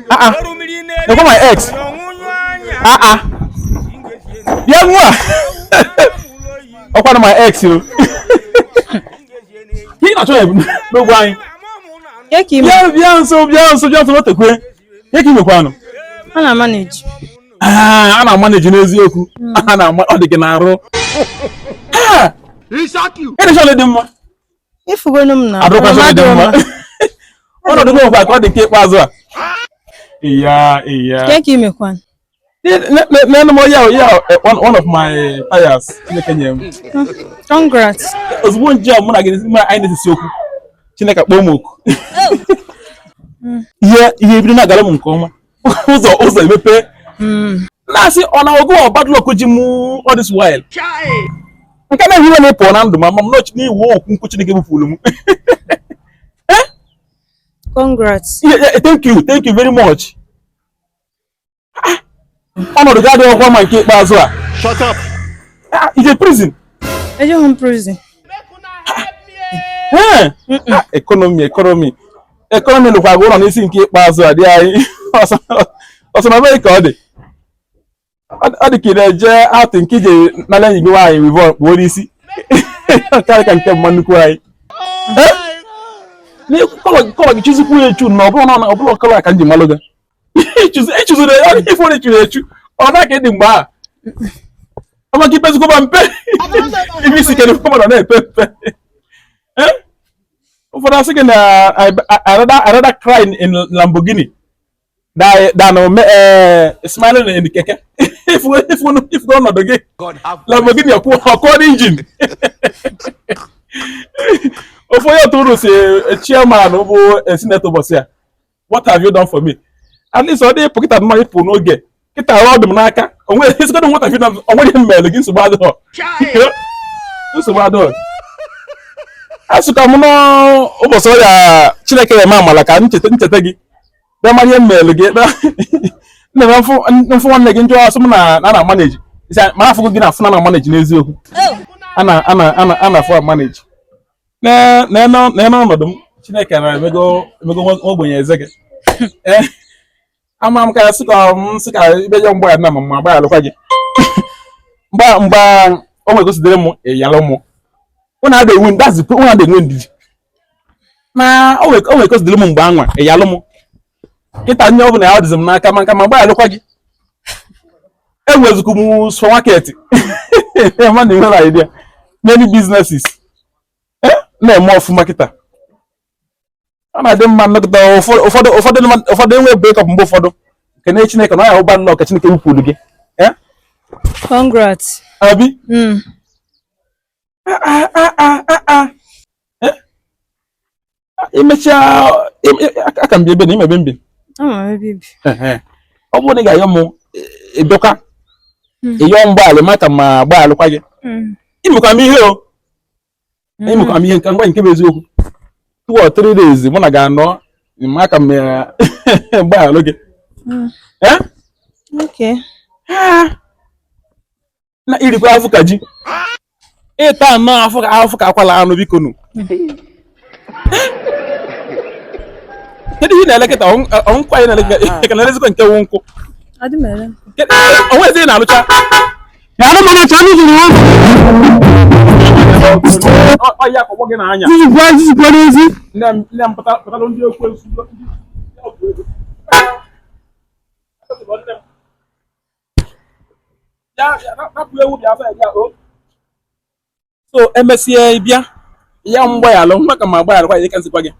They call my ex. Young one. I call my ex, you. He not sure. No wine. So just what the queen. Yaki me kwano. Ana manage. Ana manage n'eziokwu. Ana ọ dị gị na-arụ. He shock you. Ị dị dị mma. Ifugonu m na. Adọkwa sọ dị mma. Ọnọdụ gị ọkwa ka ọ dị nke ikpeazụ a. Iya. Yaki me kwan. No more one of my tires in Kenya. Congrats. Ozugbo nje mụ na gị anyị na-esi okwu. Chineke kpọọ m oku. Ihe ebido na-agara m nke ọma. Ụzọ emepe. Na-asị ọ na-ogo bad luck ji mụ all this while. Nke na-ehiwe na-epụ na ndụ ma m nọchi n'iwu okwu nkwu Chineke bụfuru m. Congrats. Yeah, thank you very much. Ọnọdụ ga adịghị ọkwa ma nke ikpeazụ a. Shut up. Ije prison. Eje home prison. Economy lụkwa ụlọ n'isi nke ikpeazụ a dị anyị. Ọsọ na be ka ọ dị. Ọ dị ka ị na-eje atụ nke ije n'ala enyi gị nwaanyị wivon kpụọ n'isi. Karị ka nke mma nnukwu anyị. Kọlọ gị chụzikwu ya echu na ọbụla kọlọ ka m ji malụ gị. Echuzuru ya ife onye churu echu. Ọ na ka ịdị mgbe a. Ọma gị pezikwa mpe. Ibi isi kere kọmọ na-epe mpe. Ụfọdụ asị gị na I rather cry in Lamborghini than smiling in the keke. If ọnọdụ gị Lamborghini ọkụọ n'injin. Ofu onye otu uru si chairman bụ senator ụbọchị a. What have you done for me? At least ọ dị ịpụ kịta mma ịpụ n'oge. Kịta arụ ọdụ m n'aka. Onweghị what have you done? Onweghị mmelu gị nsogbu adịghọ. Nsogbu adịghọ. Asụka m n'ụbọchị ọrịa Chineke ya eme amala ka ncheta gị. Bịa manye mmelu gị. Nne mfụ nwanne gị njọ asụ m na manage. Ma afọ gị na-afụ na manage n'eziokwu. Ana-afụ manage. N'ene ọnọdụ m Chineke na-emego ogbenye eze gị. Ama m ka sị ka ibe ya mgbe ya na ma gba alụkwa gị. Mgba o nwere gosidere m yalụ m. Una ada enwe ndidi. Na o nwere gosidere m mgbe anwa yalụ m. Kịta nye ọ bụla ya dịzị m n'aka ma nka ma gba alụkwa gị. Enwezukwu m supermarket. Ma na enwere idea. Many businesses. Na-eme ọfụma kịta. Ọ na-adị mma nnọkịta ụfọdụ enwe break up mgbe ụfọdụ nke na Chineke na ya ụba nnọọ ka Chineke wupụrụ gị. Congrats. Abi? Imechaa aka m bi ebe na imebe mbi. Ọ bụrụ na ị ga-ayọ m ịbịakwa ịyọ mgbaala maka ma gbaalụkwa gị. Imekwa m ihe o. Imekwa m ihe nke bụ eziokwu. 2 or 3 days mụ na ga-anọ maka m mgbaalụ gị. Okay. Na irikwa afụ ka ji. Ịta anọ afụ ka akwala anụ biko nụ. Kedu ihe na-elekọta ọnkwa anyị na-elekọta na-elezikwa nke wụ nkụ? Adị m ele. Onwezi na-alụcha. Ya no mana chani zuru. Ya ka ọgbọ gị na-anya. This is crazy. Nne m pụtara ndị okwu esu. So emesie bịa ya mgbaghalụ maka ma gbaghalụ kwa ihe ka nsikwa gị.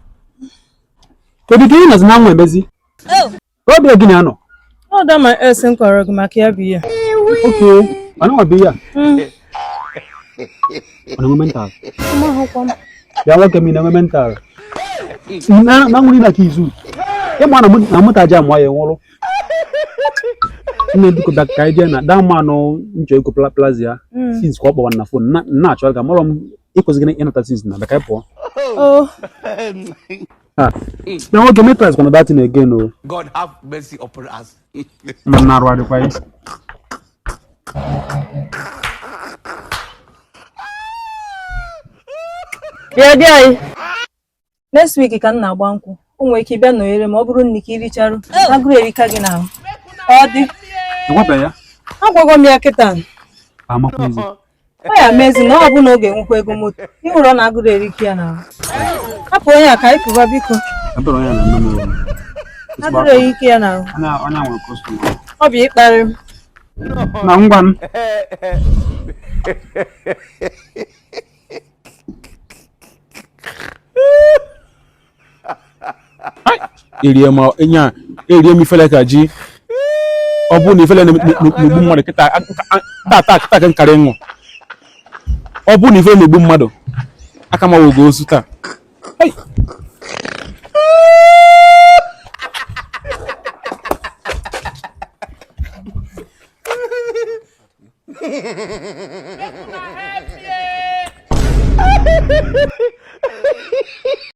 Kedu ka ị na zina nwa emezi? Obi gị na-anọ. Ọ da ma ese nkọrọ gị maka ya bụ ya. Okay. Ana nwa bi ya. Ana mental. Ma hụkwa m. Ya nwoke mi na mental. Na nwuri na kizu. Ịma na mụtaja amụ ya nwụrụ. Nne dịka bịa ka ije na da mmanụ nchọ iko plaza ya. Since kwa ọkpọwa na phone na achọ ka mụrụ m ịkwụsị gị ịnata since na bịa pụọ. Oh. Na nwoke me price kana that again o. God have mercy upon us. Na arụ adịkwa yi. Yeah. Next week ka m na-agba nkwụ. o nwere ike bịa nọnyere ma ọ bụrụ na ike iricharụ agụrụ erika gị n'ahụ ọ dị Ịgwapa ya? agwagwa m ya kịta Amakwezi. ọ ya mezi na ọ bụ na oge nwekwa ego moto ịhụrụ na agụrụ erika ya n'ahụ hapụ onye a ka anyị pụba biko Abụrụ onye na mmemme. agụrụ erika ya n'ahụ Onye nwere kọstọma. ọ bụ ịkparị m Na ngwa m. erie m ifele ka ji ọ bụ na ifele na-egbu mmadụ kịta ka nkarị ịṅụ ọ bụ na ifele na-egbu mmadụ aka ma wogo ozu taa